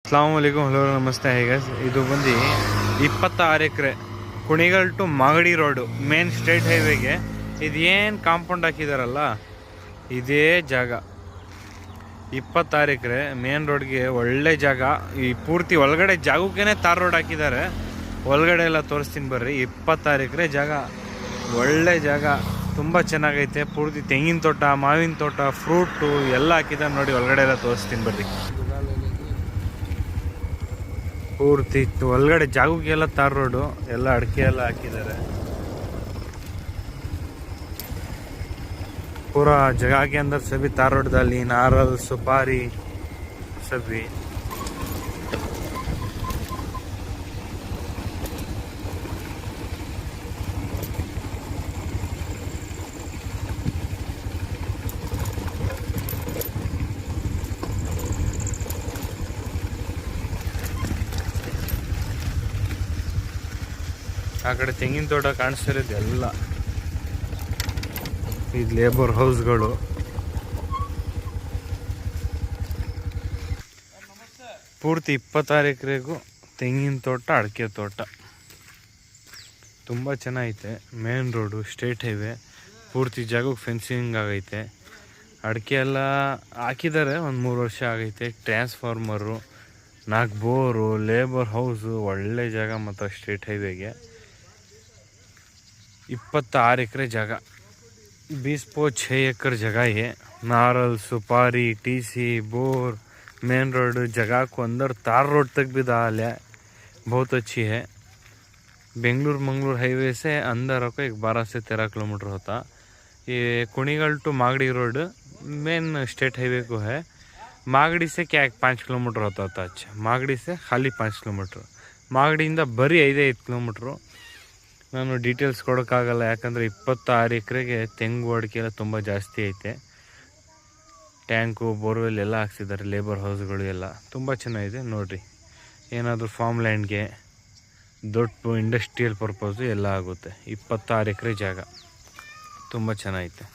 ಅಸ್ಲಾಮಲೈಕುಮ್ hello ನಮಸ್ತೆ ಹೇಗಸ್ ಇದು ಬಂದು 26 acre Kunigal to Magadi road main state ಹೈವೇಗೆ ಇದೇನು ಕಾಂಪೌಂಡ್ ಹಾಕಿದಾರಲ್ಲ ಇದೇ ಜಾಗ 26 ಎಕರೆ ಮೇನ್ ರೋಡ್ಗೆ ಒಳ್ಳೆ ಜಾಗ. ಈ ಪೂರ್ತಿ ಒಳಗಡೆ ಜಾಗಕ್ಕೇನೆ ತಾರ್ ರೋಡ್ ಹಾಕಿದ್ದಾರೆ. ಒಳಗಡೆ ಎಲ್ಲ ತೋರಿಸ್ತೀನಿ ಬರ್ರಿ. 26 ಎಕರೆ ಜಾಗ, ಒಳ್ಳೆ ಜಾಗ, ತುಂಬ ಚೆನ್ನಾಗೈತೆ. ಪೂರ್ತಿ ತೆಂಗಿನ ತೋಟ, ಮಾವಿನ ತೋಟ, ಫ್ರೂಟು ಎಲ್ಲ ಹಾಕಿದ್ದಾರೆ ನೋಡಿ. ಒಳಗಡೆ ಎಲ್ಲ ತೋರಿಸ್ತೀನಿ ಬರ್ರಿ. ಪೂರ್ತಿ ಒಳಗಡೆ ಜಾಗಕ್ಕೆಲ್ಲ ತಾರ್ ರೋಡು, ಎಲ್ಲ ಅಡಿಕೆ ಎಲ್ಲ ಹಾಕಿದ್ದಾರೆ. पूरा जगह के अंदर सभी तार रोड डाली, नारल, सुपारी सभी. ಆ ಕಡೆ ತೆಂಗಿನ ತೋಟ ಕಾಣಿಸ್ತಿರೋದು ಎಲ್ಲ ಇದು ಲೇಬರ್ ಹೌಸ್ಗಳು. ಪೂರ್ತಿ 26 ಎಕರೆಗೂ ತೆಂಗಿನ ತೋಟ, ಅಡಿಕೆ ತೋಟ ತುಂಬ ಚೆನ್ನಾಗೈತೆ. ಮೇನ್ ರೋಡು, ಸ್ಟೇಟ್ ಹೈವೇ, ಪೂರ್ತಿ ಜಾಗಕ್ಕೆ ಫೆನ್ಸಿಂಗ್ ಆಗೈತೆ. ಅಡಿಕೆ ಎಲ್ಲ ಹಾಕಿದ್ದಾರೆ, ಒಂದು 3 ವರ್ಷ ಆಗೈತೆ. ಟ್ರಾನ್ಸ್ಫಾರ್ಮರು, 4 ಬೋರು, ಲೇಬರ್ ಹೌಸು, ಒಳ್ಳೆ ಜಾಗ ಮತ್ತು ಸ್ಟೇಟ್ ಹೈವೇಗೆ. 26 ಎಕರೆ ಜಾಗ, 20.6 एकड़ जगह है. नारल, सुपारी, टीसी, बोर, मेन रोड, जगह को अंदर तार रोड तक भी डाल है. बहुत अच्छी है. बेंगलुरु मंगलुरु हाईवे से अंदर को एक 12 से 13 किलोमीटर होता. ये Kunigal to Magadi road main state highway को है. मागड़ी से क्या 5 किलोमीटर होता था. अच्छा, मागड़ी से खाली 5 किलोमीटर. ಮಾಗಡಿಯಿಂದ ಬರೀ 5 ಕಿಲೋಮೀಟ್ರು. ನಾನು ಡೀಟೇಲ್ಸ್ ಕೊಡೋಕ್ಕಾಗಲ್ಲ, ಯಾಕಂದರೆ 26 ಎಕರೆಗೆ ತೆಂಗು ಅಡಿಕೆ ಎಲ್ಲ ತುಂಬ ಜಾಸ್ತಿ ಐತೆ. ಟ್ಯಾಂಕು, ಬೋರ್ವೆಲ್ ಎಲ್ಲ ಹಾಕ್ಸಿದ್ದಾರೆ, ಲೇಬರ್ ಹೌಸ್ಗಳು ಎಲ್ಲ ತುಂಬ ಚೆನ್ನಾಗಿದೆ ನೋಡಿರಿ. ಏನಾದರೂ ಫಾರ್ಮ್ ಲ್ಯಾಂಡ್ಗೆ, ದೊಡ್ಡ ಇಂಡಸ್ಟ್ರಿಯಲ್ ಪರ್ಪಸು ಎಲ್ಲ ಆಗುತ್ತೆ. 26 ಎಕರೆ ಜಾಗ ತುಂಬ ಚೆನ್ನಾಗೈತೆ.